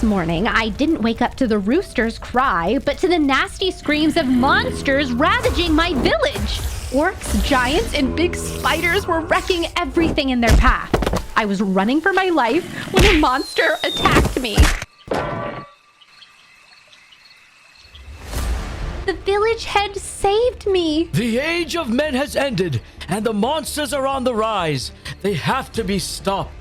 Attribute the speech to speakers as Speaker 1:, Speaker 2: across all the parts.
Speaker 1: This morning, I didn't wake up to the rooster's cry, but to the nasty screams of monsters ravaging my village. Orcs, giants, and big spiders were wrecking everything in their path. I was running for my life when a monster attacked me. The village head saved me.
Speaker 2: The age of men has ended, and the monsters are on the rise. They have to be stopped.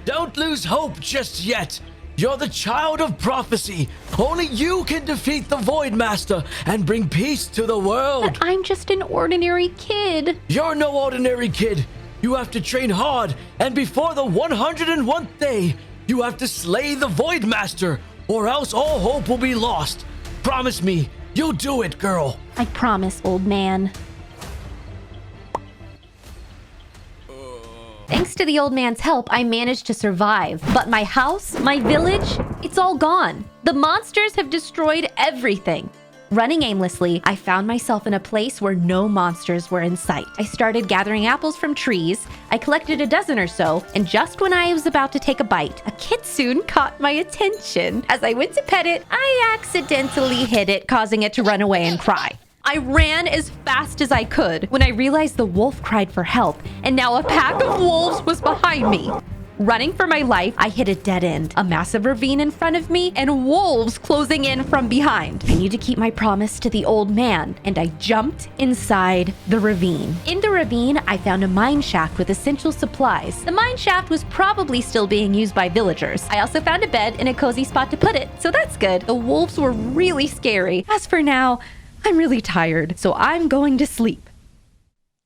Speaker 2: Don't lose hope just yet. You're the child of prophecy. Only you can defeat the Voidmaster and bring peace to the world.
Speaker 1: But I'm just an ordinary kid.
Speaker 2: You're no ordinary kid. You have to train hard, and before the 101st day, you have to slay the Voidmaster, or else all hope will be lost. Promise me, you'll do it, girl.
Speaker 1: I promise, old man. Thanks to the old man's help, I managed to survive. But my house, my village, it's all gone. The monsters have destroyed everything. Running aimlessly, I found myself in a place where no monsters were in sight. I started gathering apples from trees. I collected a dozen or so, and just when I was about to take a bite, a kitsune caught my attention. As I went to pet it, I accidentally hit it, causing it to run away and cry. I ran as fast as I could when I realized the wolf cried for help, and now a pack of wolves was behind me. Running for my life, I hit a dead end, a massive ravine in front of me, and wolves closing in from behind. I need to keep my promise to the old man, and I jumped inside the ravine. In the ravine, I found a mine shaft with essential supplies. The mine shaft was probably still being used by villagers. I also found a bed and a cozy spot to put it, so that's good. The wolves were really scary. As for now, I'm really tired, so I'm going to sleep.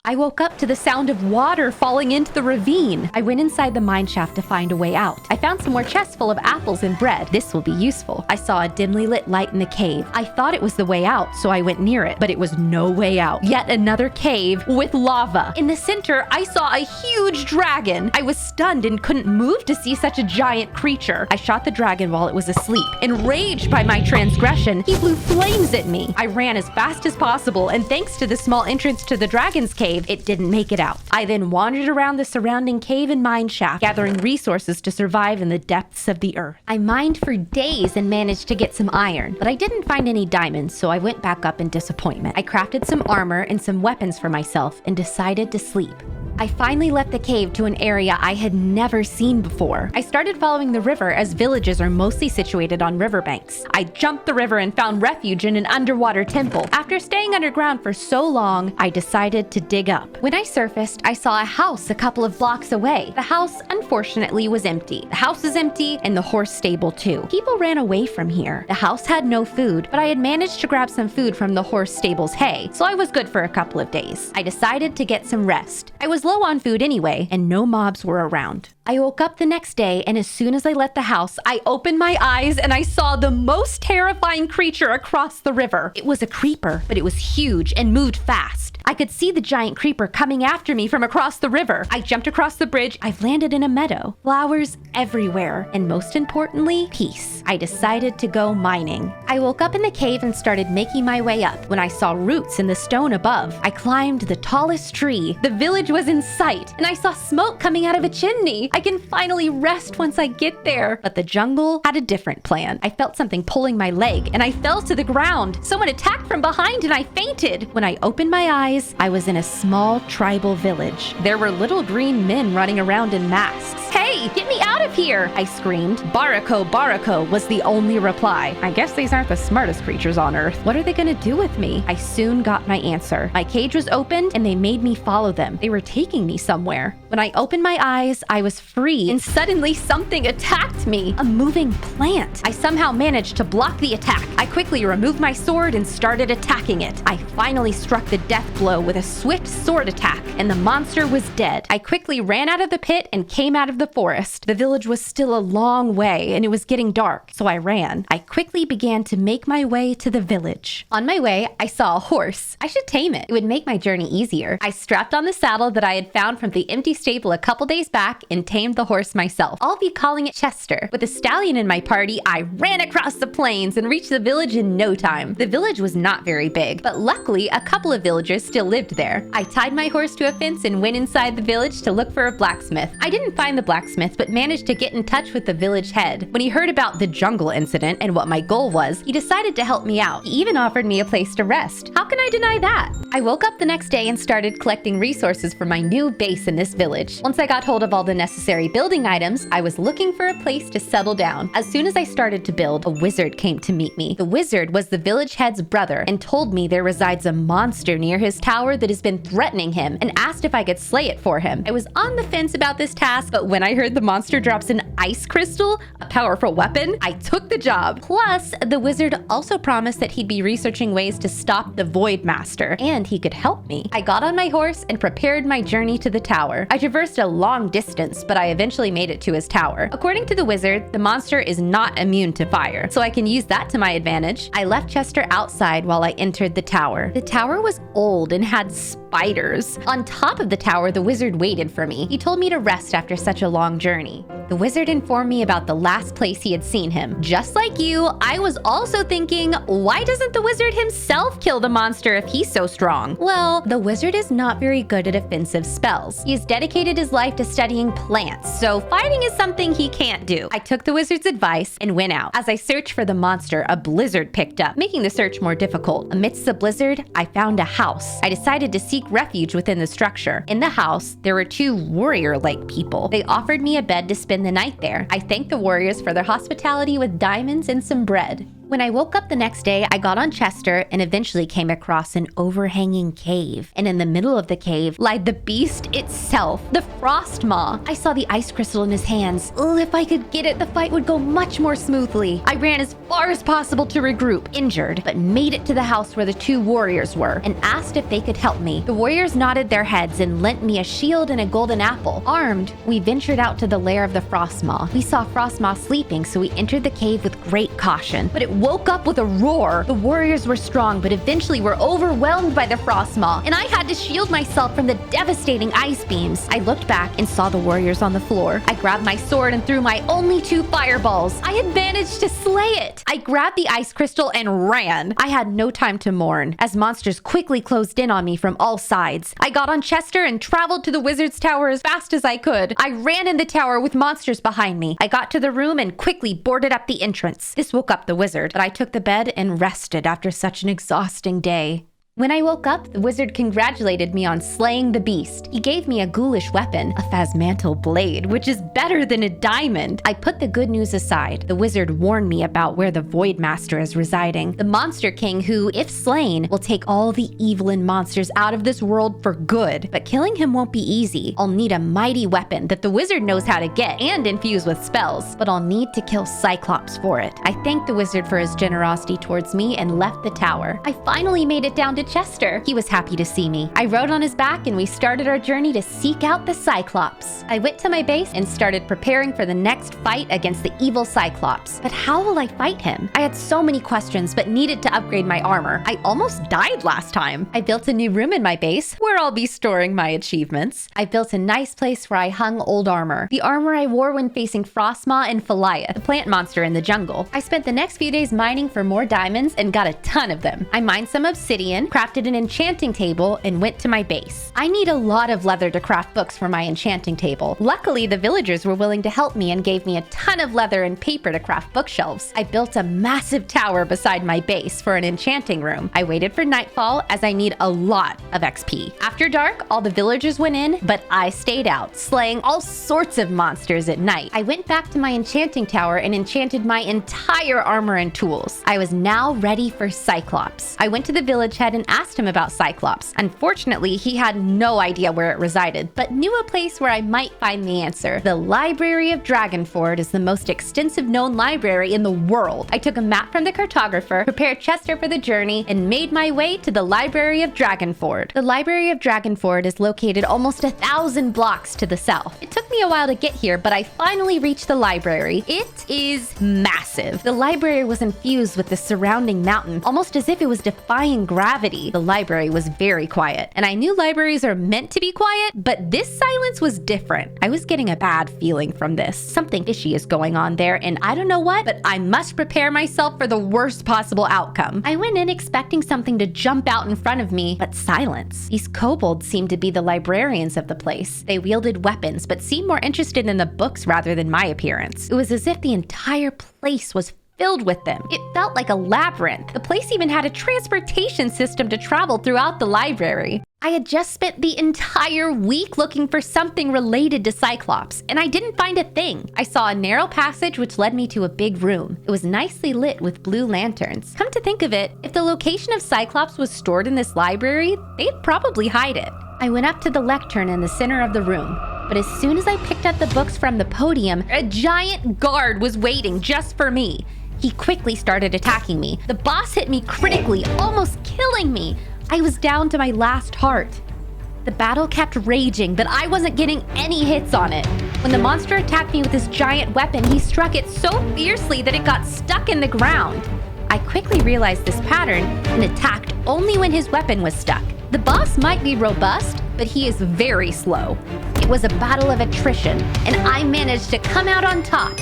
Speaker 1: I woke up to the sound of water falling into the ravine. I went inside the mine shaft to find a way out. I found some more chests full of apples and bread. This will be useful. I saw a dimly lit light in the cave. I thought it was the way out, so I went near it, but it was no way out. Yet another cave with lava. In the center, I saw a huge dragon. I was stunned and couldn't move to see such a giant creature. I shot the dragon while it was asleep. Enraged by my transgression, he blew flames at me. I ran as fast as possible, and thanks to the small entrance to the dragon's cave, it didn't make it out. I then wandered around the surrounding cave and mine shaft, gathering resources to survive in the depths of the earth. I mined for days and managed to get some iron, but I didn't find any diamonds, so I went back up in disappointment. I crafted some armor and some weapons for myself and decided to sleep. I finally left the cave to an area I had never seen before. I started following the river, as villages are mostly situated on riverbanks. I jumped the river and found refuge in an underwater temple. After staying underground for so long, I decided to dig up. When I surfaced, I saw a house a couple of blocks away. The house, unfortunately, was empty. The house was empty and the horse stable too. People ran away from here. The house had no food, but I had managed to grab some food from the horse stable's hay, so I was good for a couple of days. I decided to get some rest. I was low on food anyway, and no mobs were around. I woke up the next day, and as soon as I left the house, I opened my eyes and I saw the most terrifying creature across the river. It was a creeper, but it was huge and moved fast. I could see the giant creeper coming after me from across the river. I jumped across the bridge. I've landed in a meadow. Flowers everywhere, and most importantly, peace. I decided to go mining. I woke up in the cave and started making my way up when I saw roots in the stone above. I climbed the tallest tree. The village was in sight, and I saw smoke coming out of a chimney. I can finally rest once I get there. But the jungle had a different plan. I felt something pulling my leg, and I fell to the ground. Someone attacked from behind, and I fainted. When I opened my eyes, I was in a small tribal village. There were little green men running around in masks. "Hey, get me out of here!" I screamed. "Barako, Barako," was the only reply. I guess these aren't the smartest creatures on Earth. What are they gonna do with me? I soon got my answer. My cage was opened, and they made me follow them. They were taking me somewhere. When I opened my eyes, I was free, and suddenly something attacked me. A moving plant. I somehow managed to block the attack. I quickly removed my sword and started attacking it. I finally struck the death blow with a swift sword attack, and the monster was dead. I quickly ran out of the pit and came out of the forest. The village was still a long way, and it was getting dark, so I ran. I quickly began to make my way to the village. On my way, I saw a horse. I should tame it. It would make my journey easier. I strapped on the saddle that I had found from the empty stable a couple days back and tamed the horse myself. I'll be calling it Chester. With a stallion in my party, I ran across the plains and reached the village in no time. The village was not very big, but luckily a couple of villagers still lived there. I tied my horse to a fence and went inside the village to look for a blacksmith. I didn't find the blacksmith, but managed to get in touch with the village head. When he heard about the jungle incident and what my goal was, he decided to help me out. He even offered me a place to rest. How can I deny that? I woke up the next day and started collecting resources for my new base in this village. Once I got hold of all the necessary building items, I was looking for a place to settle down. As soon as I started to build, a wizard came to meet me. The wizard was the village head's brother and told me there resides a monster near his tower that has been threatening him and asked if I could slay it for him. I was on the fence about this task, but when I heard the monster drops an ice crystal, a powerful weapon, I took the job. Plus, the wizard also promised that he'd be researching ways to stop the Voidmaster, and he could help me. I got on my horse and prepared my journey to the tower. I traversed a long distance, but I eventually made it to his tower. According to the wizard, the monster is not immune to fire, so I can use that to my advantage. I left Chester outside while I entered the tower. The tower was old and had spiders. On top of the tower, the wizard waited for me. He told me to rest after such a long journey. The wizard informed me about the last place he had seen him. Just like you, I was also thinking, why doesn't the wizard himself kill the monster if he's so strong? Well, the wizard is not very good at offensive spells. He has dedicated his life to studying plants, so fighting is something he can't do. I took the wizard's advice and went out. As I searched for the monster, a blizzard picked up, making the search more difficult. Amidst the blizzard, I found a house. I decided to seek refuge within the structure. In the house, there were two warrior-like people. They offered me a bed to spend the night there. I thanked the warriors for their hospitality with diamonds and some bread. When I woke up the next day, I got on Chester and eventually came across an overhanging cave. And in the middle of the cave lied the beast itself, the Frostmaw. I saw the ice crystal in his hands. Ugh, if I could get it, the fight would go much more smoothly. I ran as far as possible to regroup, injured, but made it to the house where the two warriors were and asked if they could help me. The warriors nodded their heads and lent me a shield and a golden apple. Armed, we ventured out to the lair of the Frostmaw. We saw Frostmaw sleeping, so we entered the cave with great caution. But it woke up with a roar. The warriors were strong, but eventually were overwhelmed by the Frostmaw, and I had to shield myself from the devastating ice beams. I looked back and saw the warriors on the floor. I grabbed my sword and threw my only two fireballs. I had managed to slay it. I grabbed the ice crystal and ran. I had no time to mourn, as monsters quickly closed in on me from all sides. I got on Chester and traveled to the wizard's tower as fast as I could. I ran in the tower with monsters behind me. I got to the room and quickly boarded up the entrance. This woke up the wizard, but I took the bed and rested after such an exhausting day. When I woke up, the wizard congratulated me on slaying the beast. He gave me a ghoulish weapon, a phasmantle blade, which is better than a diamond. I put the good news aside. The wizard warned me about where the Voidmaster is residing, the Monster King who, if slain, will take all the evil and monsters out of this world for good. But killing him won't be easy. I'll need a mighty weapon that the wizard knows how to get and infuse with spells, but I'll need to kill Cyclops for it. I thanked the wizard for his generosity towards me and left the tower. I finally made it down to Chester. He was happy to see me. I rode on his back and we started our journey to seek out the Cyclops. I went to my base and started preparing for the next fight against the evil Cyclops. But how will I fight him? I had so many questions but needed to upgrade my armor. I almost died last time. I built a new room in my base where I'll be storing my achievements. I built a nice place where I hung old armor. The armor I wore when facing Frostmaw and Phaliah, the plant monster in the jungle. I spent the next few days mining for more diamonds and got a ton of them. I mined some obsidian, crafted an enchanting table, and went to my base. I need a lot of leather to craft books for my enchanting table. Luckily, the villagers were willing to help me and gave me a ton of leather and paper to craft bookshelves. I built a massive tower beside my base for an enchanting room. I waited for nightfall as I need a lot of XP. After dark, all the villagers went in, but I stayed out, slaying all sorts of monsters at night. I went back to my enchanting tower and enchanted my entire armor and tools. I was now ready for Cyclops. I went to the village head and asked him about Cyclops. Unfortunately, he had no idea where it resided, but knew a place where I might find the answer. The Library of Dragonford is the most extensive known library in the world. I took a map from the cartographer, prepared Chester for the journey, and made my way to the Library of Dragonford. The Library of Dragonford is located almost 1,000 blocks to the south. It took me a while to get here, but I finally reached the library. It is massive. The library was infused with the surrounding mountain, almost as if it was defying gravity. city, the library was very quiet. And I knew libraries are meant to be quiet, but this silence was different. I was getting a bad feeling from this. Something fishy is going on there, and I don't know what, but I must prepare myself for the worst possible outcome. I went in expecting something to jump out in front of me, but silence. These kobolds seemed to be the librarians of the place. They wielded weapons, but seemed more interested in the books rather than my appearance. It was as if the entire place was filled with them. It felt like a labyrinth. The place even had a transportation system to travel throughout the library. I had just spent the entire week looking for something related to Cyclops, and I didn't find a thing. I saw a narrow passage which led me to a big room. It was nicely lit with blue lanterns. Come to think of it, if the location of Cyclops was stored in this library, they'd probably hide it. I went up to the lectern in the center of the room. But as soon as I picked up the books from the podium, a giant guard was waiting just for me. He quickly started attacking me. The boss hit me critically, almost killing me. I was down to my last heart. The battle kept raging, but I wasn't getting any hits on it. When the monster attacked me with his giant weapon, he struck it so fiercely that it got stuck in the ground. I quickly realized this pattern and attacked only when his weapon was stuck. The boss might be robust, but he is very slow. It was a battle of attrition, and I managed to come out on top.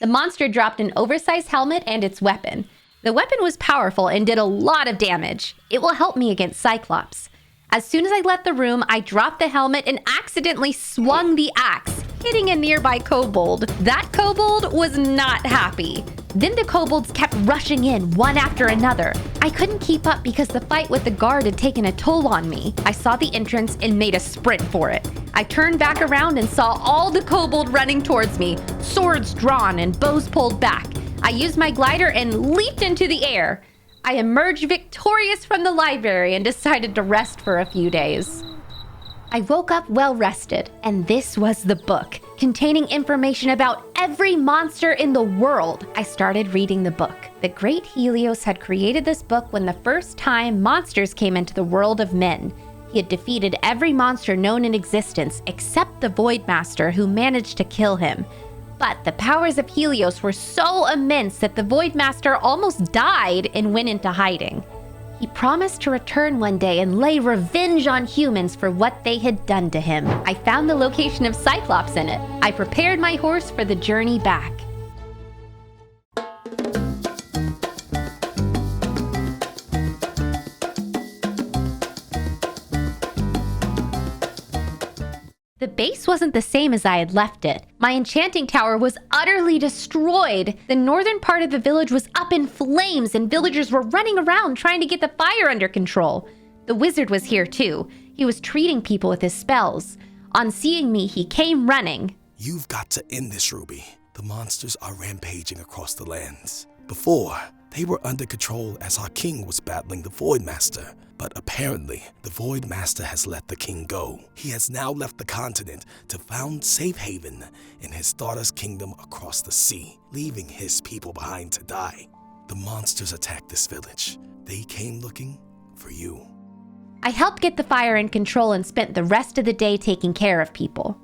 Speaker 1: The monster dropped an oversized helmet and its weapon. The weapon was powerful and did a lot of damage. It will help me against Cyclops. As soon as I left the room, I dropped the helmet and accidentally swung the axe, hitting a nearby kobold. That kobold was not happy. Then the kobolds kept rushing in, one after another. I couldn't keep up because the fight with the guard had taken a toll on me. I saw the entrance and made a sprint for it. I turned back around and saw all the kobold running towards me, swords drawn and bows pulled back. I used my glider and leaped into the air. I emerged victorious from the library and decided to rest for a few days. I woke up well rested, and this was the book, containing information about every monster in the world. I started reading the book. The great Helios had created this book when the first time monsters came into the world of men. He had defeated every monster known in existence except the Voidmaster, who managed to kill him. But the powers of Helios were so immense that the Voidmaster almost died and went into hiding. He promised to return one day and lay revenge on humans for what they had done to him. I found the location of Cyclops in it. I prepared my horse for the journey back. The base wasn't the same as I had left it. My enchanting tower was utterly destroyed. The northern part of the village was up in flames and villagers were running around trying to get the fire under control. The wizard was here too. He was treating people with his spells. On seeing me, he came running.
Speaker 3: You've got to end this, Ruby. The monsters are rampaging across the lands. Before, they were under control as our king was battling the Voidmaster. But apparently, the Voidmaster has let the king go. He has now left the continent to found safe haven in his daughter's kingdom across the sea, leaving his people behind to die. The monsters attacked this village. They came looking for you.
Speaker 1: I helped get the fire in control and spent the rest of the day taking care of people.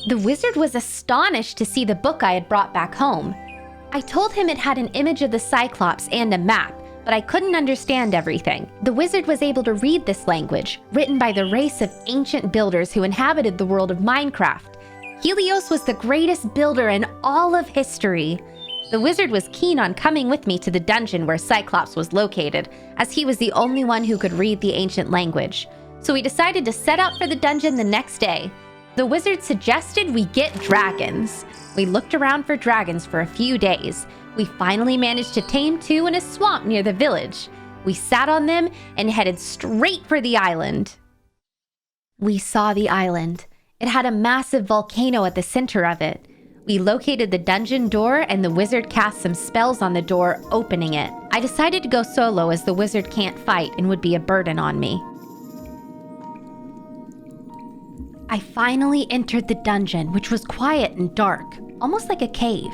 Speaker 1: The wizard was astonished to see the book I had brought back home. I told him it had an image of the Cyclops and a map, but I couldn't understand everything. The wizard was able to read this language, written by the race of ancient builders who inhabited the world of Minecraft. Helios was the greatest builder in all of history. The wizard was keen on coming with me to the dungeon where Cyclops was located, as he was the only one who could read the ancient language. So we decided to set out for the dungeon the next day. The wizard suggested we get dragons. We looked around for dragons for a few days. We finally managed to tame 2 in a swamp near the village. We sat on them and headed straight for the island. We saw the island. It had a massive volcano at the center of it. We located the dungeon door and the wizard cast some spells on the door, opening it. I decided to go solo as the wizard can't fight and would be a burden on me. I finally entered the dungeon, which was quiet and dark, almost like a cave.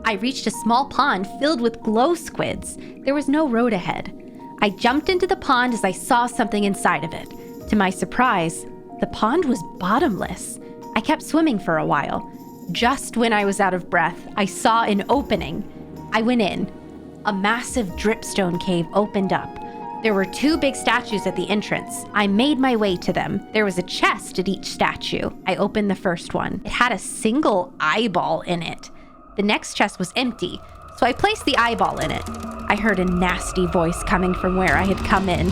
Speaker 1: I reached a small pond filled with glow squids. There was no road ahead. I jumped into the pond as I saw something inside of it. To my surprise, the pond was bottomless. I kept swimming for a while. Just when I was out of breath, I saw an opening. I went in. A massive dripstone cave opened up. There were 2 big statues at the entrance. I made my way to them. There was a chest at each statue. I opened the first one. It had a single eyeball in it. The next chest was empty, so I placed the eyeball in it. I heard a nasty voice coming from where I had come in.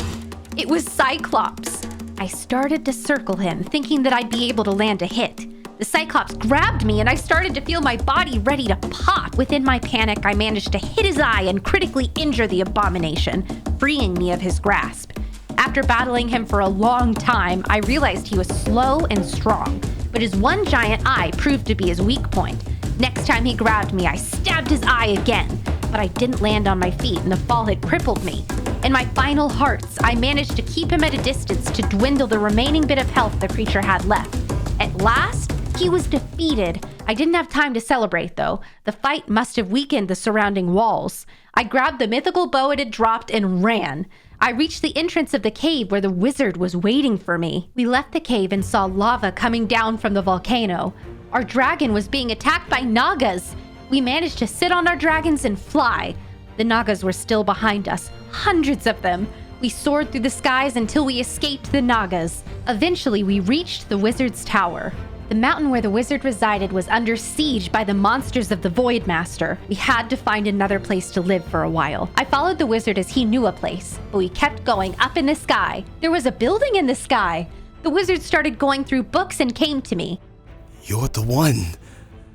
Speaker 1: It was Cyclops. I started to circle him, thinking that I'd be able to land a hit. The Cyclops grabbed me and I started to feel my body ready to pop. Within my panic, I managed to hit his eye and critically injure the abomination, freeing me of his grasp. After battling him for a long time, I realized he was slow and strong, but his one giant eye proved to be his weak point. Next time he grabbed me, I stabbed his eye again, but I didn't land on my feet and the fall had crippled me. In my final hearts, I managed to keep him at a distance to dwindle the remaining bit of health the creature had left. At last, he was defeated. I didn't have time to celebrate, though. The fight must have weakened the surrounding walls. I grabbed the mythical bow it had dropped and ran. I reached the entrance of the cave where the wizard was waiting for me. We left the cave and saw lava coming down from the volcano. Our dragon was being attacked by Nagas. We managed to sit on our dragons and fly. The Nagas were still behind us, hundreds of them. We soared through the skies until we escaped the Nagas. Eventually, we reached the wizard's tower. The mountain where the wizard resided was under siege by the monsters of the Voidmaster. We had to find another place to live for a while. I followed the wizard as he knew a place, but we kept going up in the sky. There was a building in the sky. The wizard started going through books and came to me.
Speaker 3: You're the one.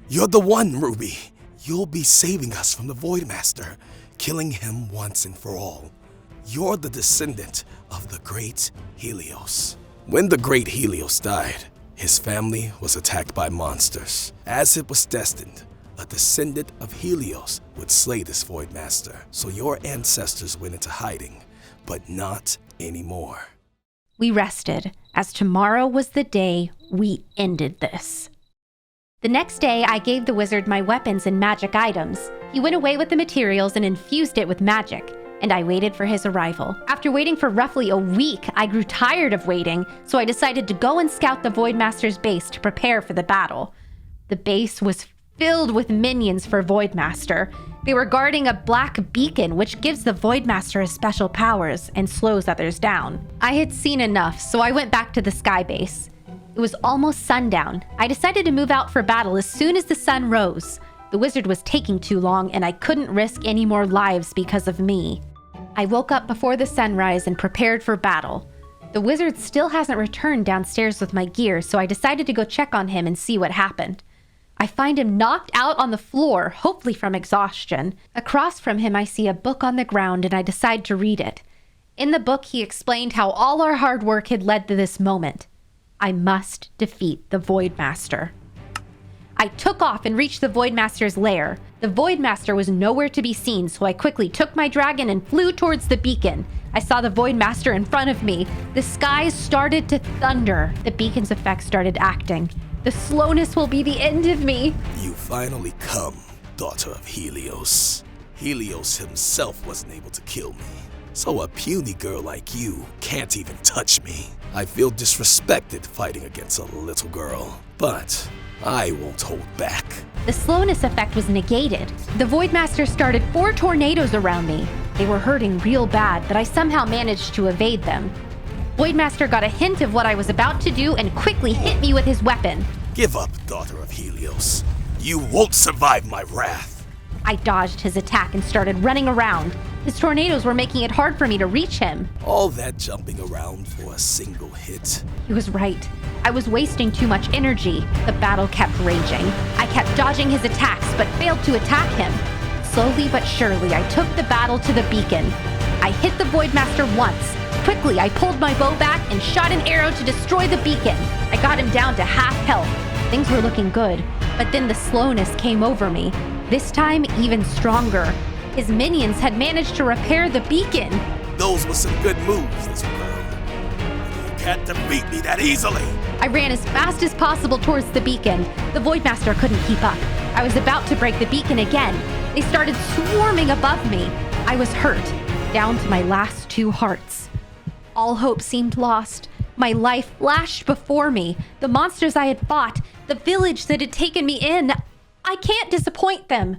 Speaker 3: You're the one, Ruby. You'll be saving us from the Voidmaster, killing him once and for all. You're the descendant of the great Helios. When the great Helios died, his family was attacked by monsters. As it was destined, a descendant of Helios would slay this Voidmaster. So your ancestors went into hiding, but not anymore.
Speaker 1: We rested, as tomorrow was the day we ended this. The next day, I gave the wizard my weapons and magic items. He went away with the materials and infused it with magic, and I waited for his arrival. After waiting for roughly a week, I grew tired of waiting, so I decided to go and scout the Voidmaster's base to prepare for the battle. The base was filled with minions for Voidmaster. They were guarding a black beacon, which gives the Voidmaster his special powers and slows others down. I had seen enough, so I went back to the sky base. It was almost sundown. I decided to move out for battle as soon as the sun rose. The wizard was taking too long, and I couldn't risk any more lives because of me. I woke up before the sunrise and prepared for battle. The wizard still hasn't returned downstairs with my gear, so I decided to go check on him and see what happened. I find him knocked out on the floor, hopefully from exhaustion. Across from him, I see a book on the ground, and I decide to read it. In the book, he explained how all our hard work had led to this moment. I must defeat the Voidmaster. I took off and reached the Voidmaster's lair. The Voidmaster was nowhere to be seen, so I quickly took my dragon and flew towards the beacon. I saw the Voidmaster in front of me. The skies started to thunder. The beacon's effect started acting. The slowness will be the end of me.
Speaker 3: You finally come, daughter of Helios. Helios himself wasn't able to kill me, so a puny girl like you can't even touch me. I feel disrespected fighting against a little girl, but I won't hold back.
Speaker 1: The slowness effect was negated. The Voidmaster started 4 tornadoes around me. They were hurting real bad, but I somehow managed to evade them. Voidmaster got a hint of what I was about to do and quickly hit me with his weapon.
Speaker 3: Give up, daughter of Helios. You won't survive my wrath.
Speaker 1: I dodged his attack and started running around. His tornadoes were making it hard for me to reach him.
Speaker 3: All that jumping around for a single hit.
Speaker 1: He was right. I was wasting too much energy. The battle kept raging. I kept dodging his attacks, but failed to attack him. Slowly but surely, I took the battle to the beacon. I hit the Voidmaster once. Quickly, I pulled my bow back and shot an arrow to destroy the beacon. I got him down to half health. Things were looking good, but then the slowness came over me. This time, even stronger. His minions had managed to repair the beacon.
Speaker 3: Those were some good moves, little girl. You can't defeat me that easily.
Speaker 1: I ran as fast as possible towards the beacon. The Voidmaster couldn't keep up. I was about to break the beacon again. They started swarming above me. I was hurt, down to my last 2 hearts. All hope seemed lost. My life flashed before me. The monsters I had fought, the village that had taken me in. I can't disappoint them.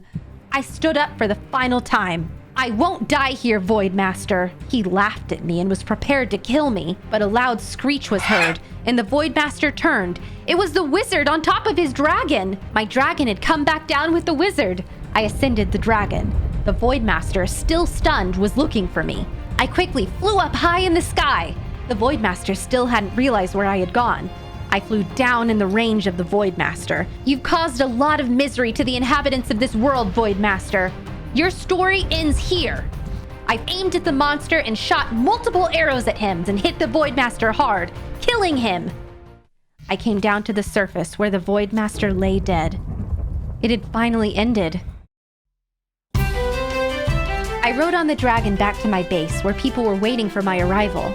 Speaker 1: I stood up for the final time. I won't die here, Voidmaster. He laughed at me and was prepared to kill me, but a loud screech was heard, and the Voidmaster turned. It was the wizard on top of his dragon. My dragon had come back down with the wizard. I ascended the dragon. The Voidmaster, still stunned, was looking for me. I quickly flew up high in the sky. The Voidmaster still hadn't realized where I had gone. I flew down in the range of the Voidmaster. You've caused a lot of misery to the inhabitants of this world, Voidmaster. Your story ends here. I aimed at the monster and shot multiple arrows at him and hit the Voidmaster hard, killing him. I came down to the surface where the Voidmaster lay dead. It had finally ended. I rode on the dragon back to my base where people were waiting for my arrival.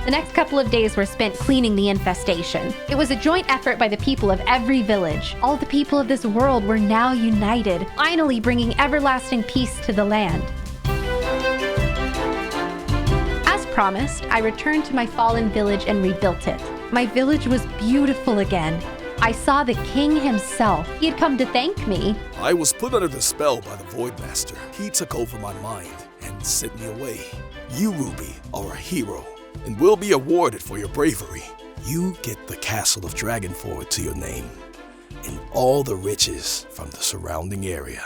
Speaker 1: The next couple of days were spent cleaning the infestation. It was a joint effort by the people of every village. All the people of this world were now united, finally bringing everlasting peace to the land. As promised, I returned to my fallen village and rebuilt it. My village was beautiful again. I saw the king himself. He had come to thank me.
Speaker 3: I was put under the spell by the Voidmaster. He took over my mind and sent me away. You, Ruby, are a hero and will be awarded for your bravery. You get the castle of Dragonford to your name and all the riches from the surrounding area.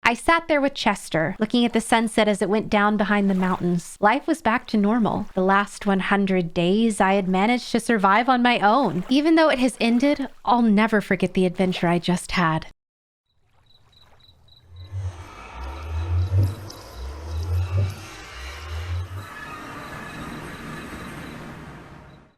Speaker 1: I sat there with Chester, looking at the sunset as it went down behind the mountains. Life was back to normal. The last 100 days, I had managed to survive on my own. Even though it has ended, I'll never forget the adventure I just had.